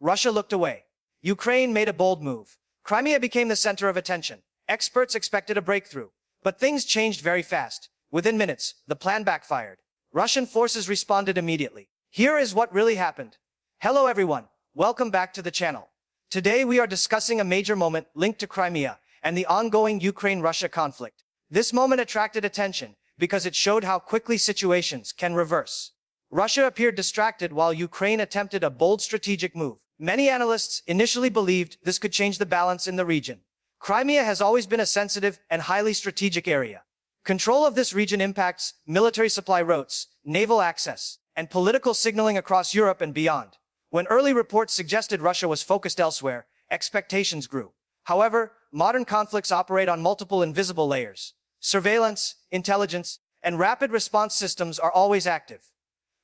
Russia looked away. Ukraine made a bold move. Crimea became the center of attention. Experts expected a breakthrough. But things changed very fast. Within minutes, the plan backfired. Russian forces responded immediately. Here is what really happened. Hello everyone. Welcome back to the channel. Today we are discussing a major moment linked to Crimea and the ongoing Ukraine-Russia conflict. This moment attracted attention because it showed how quickly situations can reverse. Russia appeared distracted while Ukraine attempted a bold strategic move. Many analysts initially believed this could change the balance in the region. Crimea has always been a sensitive and highly strategic area. Control of this region impacts military supply routes, naval access, and political signaling across Europe and beyond. When early reports suggested Russia was focused elsewhere, expectations grew. However, modern conflicts operate on multiple invisible layers. Surveillance, intelligence, and rapid response systems are always active.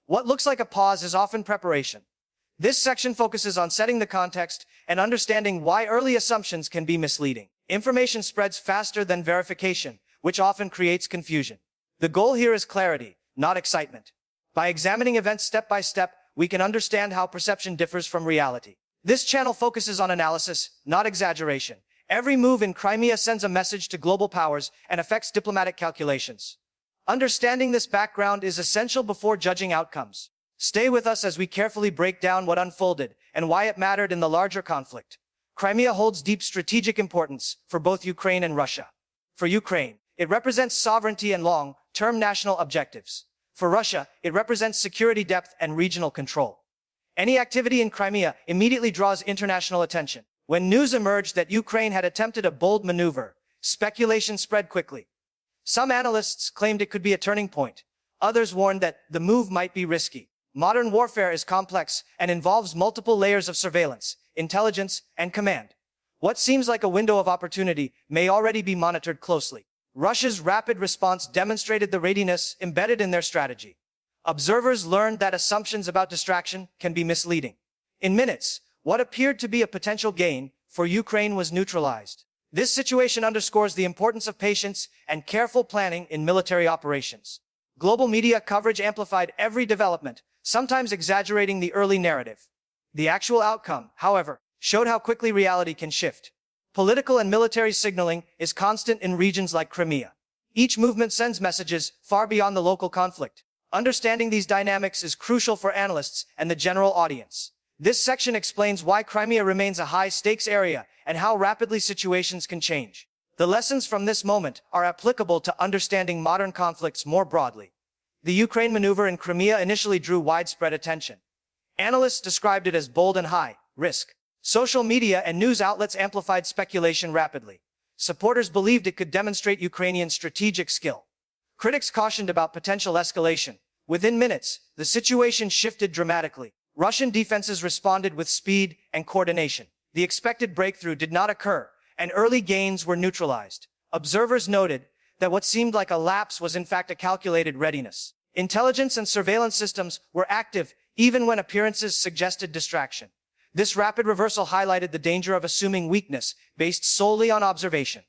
What looks like a pause is often preparation. This section focuses on setting the context and understanding why early assumptions can be misleading. Information spreads faster than verification, which often creates confusion. The goal here is clarity, not excitement. By examining events step by step, we can understand how perception differs from reality. This channel focuses on analysis, not exaggeration. Every move in Crimea sends a message to global powers and affects diplomatic calculations. Understanding this background is essential before judging outcomes. Stay with us as we carefully break down what unfolded and why it mattered in the larger conflict. Crimea holds deep strategic importance for both Ukraine and Russia. For Ukraine, it represents sovereignty and long-term national objectives. For Russia, it represents security depth and regional control. Any activity in Crimea immediately draws international attention. When news emerged that Ukraine had attempted a bold maneuver, speculation spread quickly. Some analysts claimed it could be a turning point. Others warned that the move might be risky. Modern warfare is complex and involves multiple layers of surveillance, intelligence, and command. What seems like a window of opportunity may already be monitored closely. Russia's rapid response demonstrated the readiness embedded in their strategy. Observers learned that assumptions about distraction can be misleading. In minutes, what appeared to be a potential gain for Ukraine was neutralized. This situation underscores the importance of patience and careful planning in military operations. Global media coverage amplified every development, sometimes exaggerating the early narrative. The actual outcome, however, showed how quickly reality can shift. Political and military signaling is constant in regions like Crimea. Each movement sends messages far beyond the local conflict. Understanding these dynamics is crucial for analysts and the general audience. This section explains why Crimea remains a high-stakes area and how rapidly situations can change. The lessons from this moment are applicable to understanding modern conflicts more broadly. The Ukraine maneuver in Crimea initially drew widespread attention. Analysts described it as bold and high risk. Social media and news outlets amplified speculation rapidly. Supporters believed it could demonstrate Ukrainian strategic skill. Critics cautioned about potential escalation. Within minutes, the situation shifted dramatically. Russian defenses responded with speed and coordination. The expected breakthrough did not occur, and early gains were neutralized. Observers noted that what seemed like a lapse was in fact a calculated readiness. Intelligence and surveillance systems were active even when appearances suggested distraction. This rapid reversal highlighted the danger of assuming weakness based solely on observation.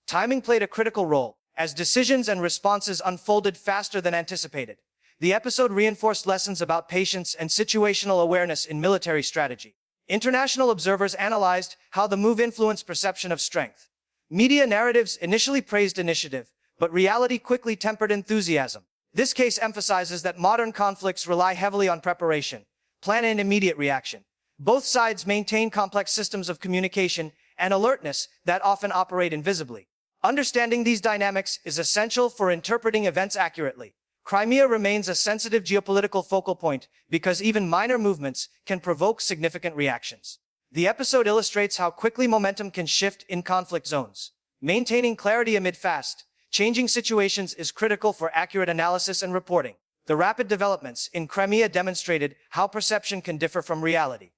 Timing played a critical role, as decisions and responses unfolded faster than anticipated. The episode reinforced lessons about patience and situational awareness in military strategy. International observers analyzed how the move influenced perception of strength. Media narratives initially praised initiative, but reality quickly tempered enthusiasm. This case emphasizes that modern conflicts rely heavily on preparation, plan and immediate reaction. Both sides maintain complex systems of communication and alertness that often operate invisibly. Understanding these dynamics is essential for interpreting events accurately. Crimea remains a sensitive geopolitical focal point because even minor movements can provoke significant reactions. The episode illustrates how quickly momentum can shift in conflict zones. Maintaining clarity amid fast-changing situations is critical for accurate analysis and reporting. The rapid developments in Crimea demonstrated how perception can differ from reality.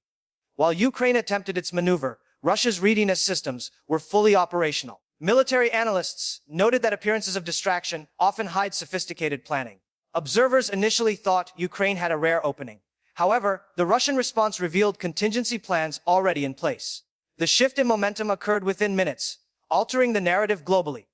While Ukraine attempted its maneuver, Russia's readiness systems were fully operational. Military analysts noted that appearances of distraction often hide sophisticated planning. Observers initially thought Ukraine had a rare opening. However, the Russian response revealed contingency plans already in place. The shift in momentum occurred within minutes, altering the narrative globally.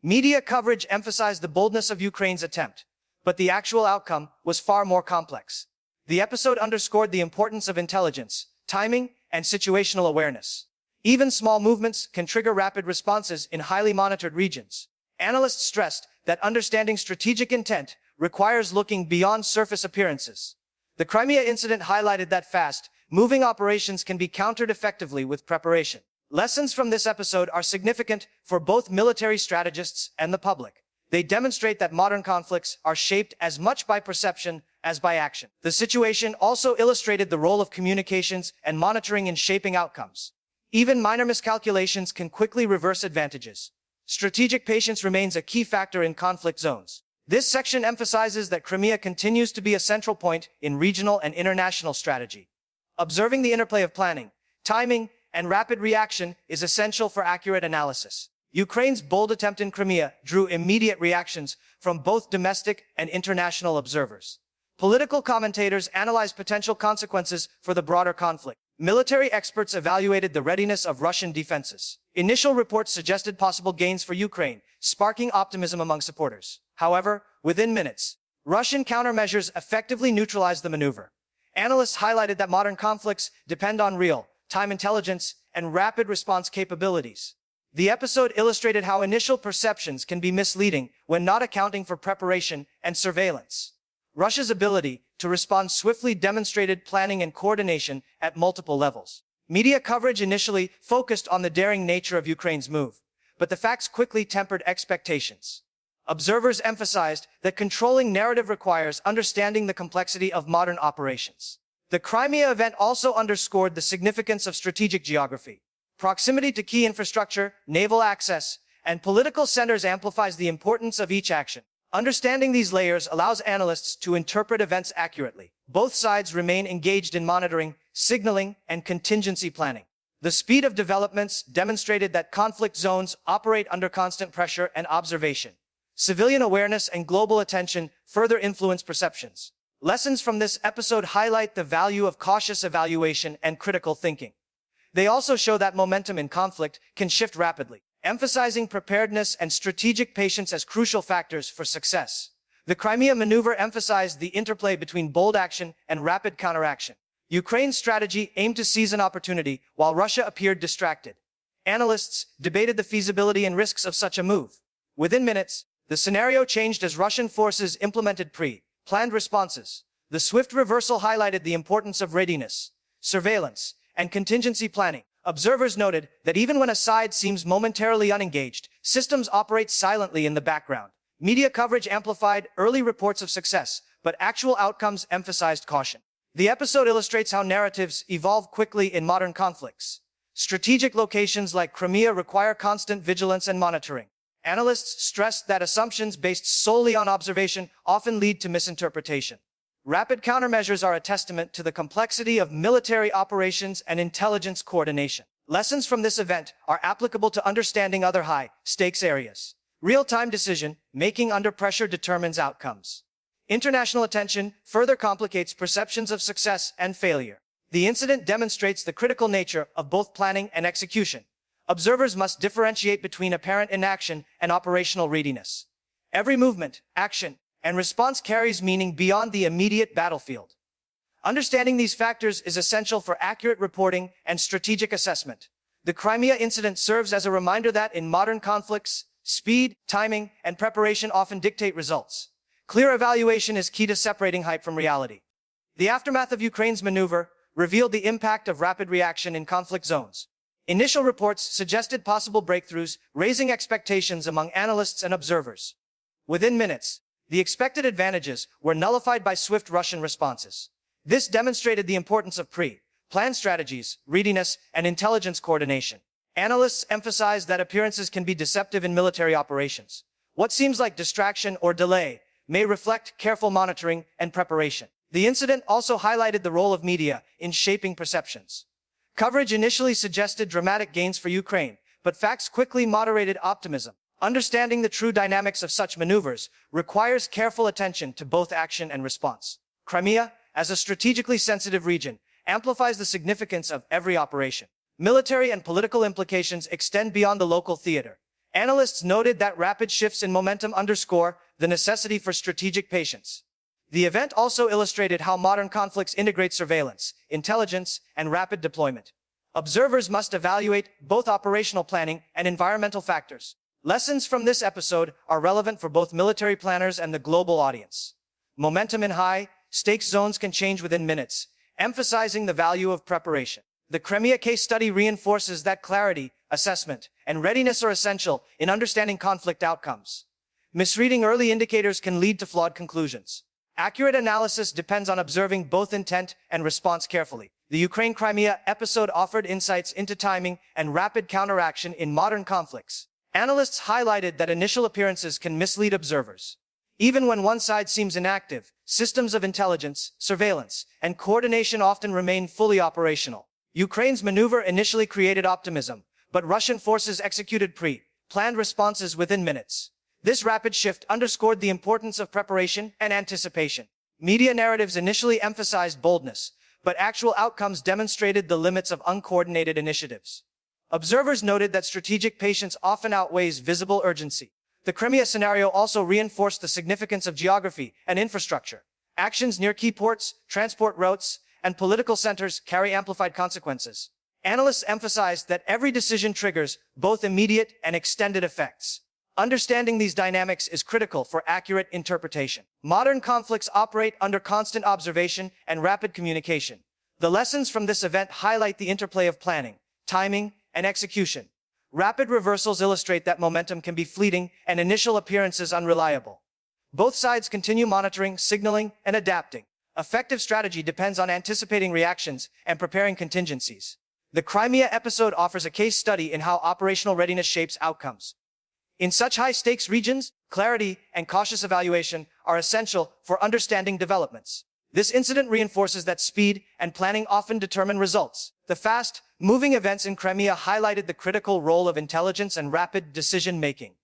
Media coverage emphasized the boldness of Ukraine's attempt, but the actual outcome was far more complex. The episode underscored the importance of intelligence, timing, and situational awareness. Even small movements can trigger rapid responses in highly monitored regions. Analysts stressed that understanding strategic intent requires looking beyond surface appearances. The Crimea incident highlighted that fast-moving operations can be countered effectively with preparation. Lessons from this episode are significant for both military strategists and the public. They demonstrate that modern conflicts are shaped as much by perception as by action. The situation also illustrated the role of communications and monitoring in shaping outcomes. Even minor miscalculations can quickly reverse advantages. Strategic patience remains a key factor in conflict zones. This section emphasizes that Crimea continues to be a central point in regional and international strategy. Observing the interplay of planning, timing, and rapid reaction is essential for accurate analysis. Ukraine's bold attempt in Crimea drew immediate reactions from both domestic and international observers. Political commentators analyzed potential consequences for the broader conflict. Military experts evaluated the readiness of Russian defenses. Initial reports suggested possible gains for Ukraine, sparking optimism among supporters. However, within minutes, Russian countermeasures effectively neutralized the maneuver. Analysts highlighted that modern conflicts depend on real-time intelligence and rapid response capabilities. The episode illustrated how initial perceptions can be misleading when not accounting for preparation and surveillance. Russia's ability to respond swiftly demonstrated planning and coordination at multiple levels. Media coverage initially focused on the daring nature of Ukraine's move, but the facts quickly tempered expectations. Observers emphasized that controlling narrative requires understanding the complexity of modern operations. The Crimea event also underscored the significance of strategic geography. Proximity to key infrastructure, naval access, and political centers amplifies the importance of each action. Understanding these layers allows analysts to interpret events accurately. Both sides remain engaged in monitoring, signaling, and contingency planning. The speed of developments demonstrated that conflict zones operate under constant pressure and observation. Civilian awareness and global attention further influence perceptions. Lessons from this episode highlight the value of cautious evaluation and critical thinking. They also show that momentum in conflict can shift rapidly, emphasizing preparedness and strategic patience as crucial factors for success. The Crimea maneuver emphasized the interplay between bold action and rapid counteraction. Ukraine's strategy aimed to seize an opportunity, while Russia appeared distracted. Analysts debated the feasibility and risks of such a move. Within minutes, the scenario changed as Russian forces implemented pre-planned responses. The swift reversal highlighted the importance of readiness, surveillance, and contingency planning. Observers noted that even when a side seems momentarily unengaged, systems operate silently in the background. Media coverage amplified early reports of success, but actual outcomes emphasized caution. The episode illustrates how narratives evolve quickly in modern conflicts. Strategic locations like Crimea require constant vigilance and monitoring. Analysts stressed that assumptions based solely on observation often lead to misinterpretation. Rapid countermeasures are a testament to the complexity of military operations and intelligence coordination. Lessons from this event are applicable to understanding other high-stakes areas. Real-time decision-making under pressure determines outcomes. International attention further complicates perceptions of success and failure. The incident demonstrates the critical nature of both planning and execution. Observers must differentiate between apparent inaction and operational readiness. Every movement, action, and response carries meaning beyond the immediate battlefield. Understanding these factors is essential for accurate reporting and strategic assessment. The Crimea incident serves as a reminder that in modern conflicts, speed, timing, and preparation often dictate results. Clear evaluation is key to separating hype from reality. The aftermath of Ukraine's maneuver revealed the impact of rapid reaction in conflict zones. Initial reports suggested possible breakthroughs, raising expectations among analysts and observers. Within minutes, the expected advantages were nullified by swift Russian responses. This demonstrated the importance of pre-planned strategies, readiness, and intelligence coordination. Analysts emphasized that appearances can be deceptive in military operations. What seems like distraction or delay may reflect careful monitoring and preparation. The incident also highlighted the role of media in shaping perceptions. Coverage initially suggested dramatic gains for Ukraine, but facts quickly moderated optimism. Understanding the true dynamics of such maneuvers requires careful attention to both action and response. Crimea, as a strategically sensitive region, amplifies the significance of every operation. Military and political implications extend beyond the local theater. Analysts noted that rapid shifts in momentum underscore the necessity for strategic patience. The event also illustrated how modern conflicts integrate surveillance, intelligence, and rapid deployment. Observers must evaluate both operational planning and environmental factors. Lessons from this episode are relevant for both military planners and the global audience. Momentum in high stakes zones can change within minutes, emphasizing the value of preparation. The Crimea case study reinforces that clarity, assessment, and readiness are essential in understanding conflict outcomes. Misreading early indicators can lead to flawed conclusions. Accurate analysis depends on observing both intent and response carefully. The Ukraine-Crimea episode offered insights into timing and rapid counteraction in modern conflicts. Analysts highlighted that initial appearances can mislead observers. Even when one side seems inactive, systems of intelligence, surveillance, and coordination often remain fully operational. Ukraine's maneuver initially created optimism, but Russian forces executed pre-planned responses within minutes. This rapid shift underscored the importance of preparation and anticipation. Media narratives initially emphasized boldness, but actual outcomes demonstrated the limits of uncoordinated initiatives. Observers noted that strategic patience often outweighs visible urgency. The Crimea scenario also reinforced the significance of geography and infrastructure. Actions near key ports, transport routes, and political centers carry amplified consequences. Analysts emphasized that every decision triggers both immediate and extended effects. Understanding these dynamics is critical for accurate interpretation. Modern conflicts operate under constant observation and rapid communication. The lessons from this event highlight the interplay of planning, timing, and execution. Rapid reversals illustrate that momentum can be fleeting and initial appearances unreliable. Both sides continue monitoring, signaling, and adapting. Effective strategy depends on anticipating reactions and preparing contingencies. The Crimea episode offers a case study in how operational readiness shapes outcomes. In such high-stakes regions, clarity and cautious evaluation are essential for understanding developments. This incident reinforces that speed and planning often determine results. The fast-moving events in Crimea highlighted the critical role of intelligence and rapid decision-making.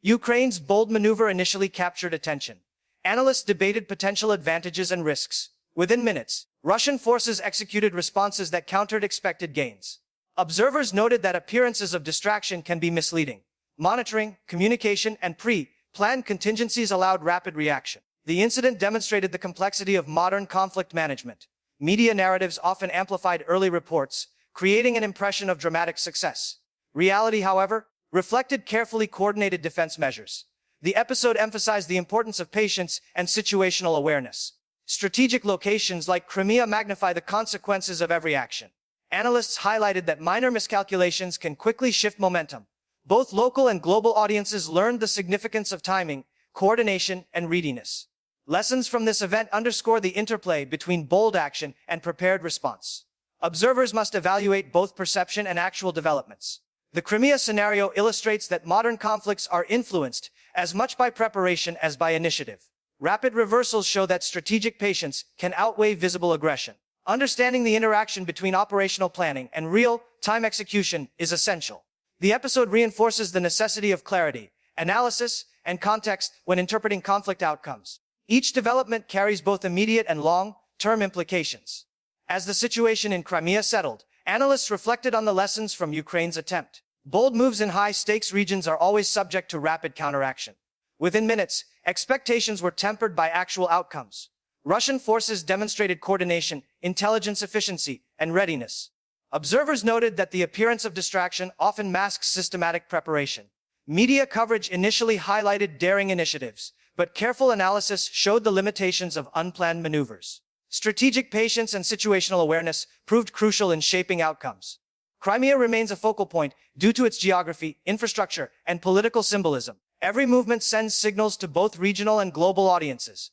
Ukraine's bold maneuver initially captured attention. Analysts debated potential advantages and risks. Within minutes, Russian forces executed responses that countered expected gains. Observers noted that appearances of distraction can be misleading. Monitoring, communication, and pre-planned contingencies allowed rapid reaction. The incident demonstrated the complexity of modern conflict management. Media narratives often amplified early reports, creating an impression of dramatic success. Reality, however, reflected carefully coordinated defense measures. The episode emphasized the importance of patience and situational awareness. Strategic locations like Crimea magnify the consequences of every action. Analysts highlighted that minor miscalculations can quickly shift momentum. Both local and global audiences learned the significance of timing, coordination, and readiness. Lessons from this event underscore the interplay between bold action and prepared response. Observers must evaluate both perception and actual developments. The Crimea scenario illustrates that modern conflicts are influenced as much by preparation as by initiative. Rapid reversals show that strategic patience can outweigh visible aggression. Understanding the interaction between operational planning and real-time execution is essential. The episode reinforces the necessity of clarity, analysis, and context when interpreting conflict outcomes. Each development carries both immediate and long-term implications. As the situation in Crimea settled, analysts reflected on the lessons from Ukraine's attempt. Bold moves in high-stakes regions are always subject to rapid counteraction. Within minutes, expectations were tempered by actual outcomes. Russian forces demonstrated coordination, intelligence efficiency, and readiness. Observers noted that the appearance of distraction often masks systematic preparation. Media coverage initially highlighted daring initiatives, but careful analysis showed the limitations of unplanned maneuvers. Strategic patience and situational awareness proved crucial in shaping outcomes. Crimea remains a focal point due to its geography, infrastructure, and political symbolism. Every movement sends signals to both regional and global audiences.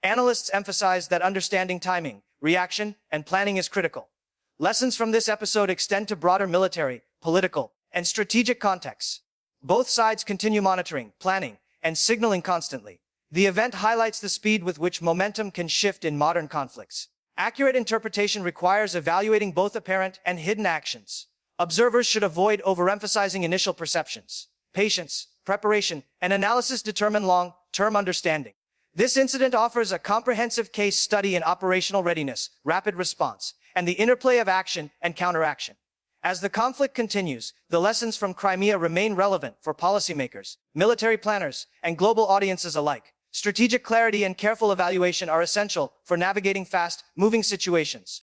Analysts emphasize that understanding timing, reaction, and planning is critical. Lessons from this episode extend to broader military, political, and strategic contexts. Both sides continue monitoring, planning, and signaling constantly. The event highlights the speed with which momentum can shift in modern conflicts. Accurate interpretation requires evaluating both apparent and hidden actions. Observers should avoid overemphasizing initial perceptions. Patience, preparation, and analysis determine long-term understanding. This incident offers a comprehensive case study in operational readiness, rapid response, and the interplay of action and counteraction. As the conflict continues, the lessons from Crimea remain relevant for policymakers, military planners, and global audiences alike. Strategic clarity and careful evaluation are essential for navigating fast-moving situations.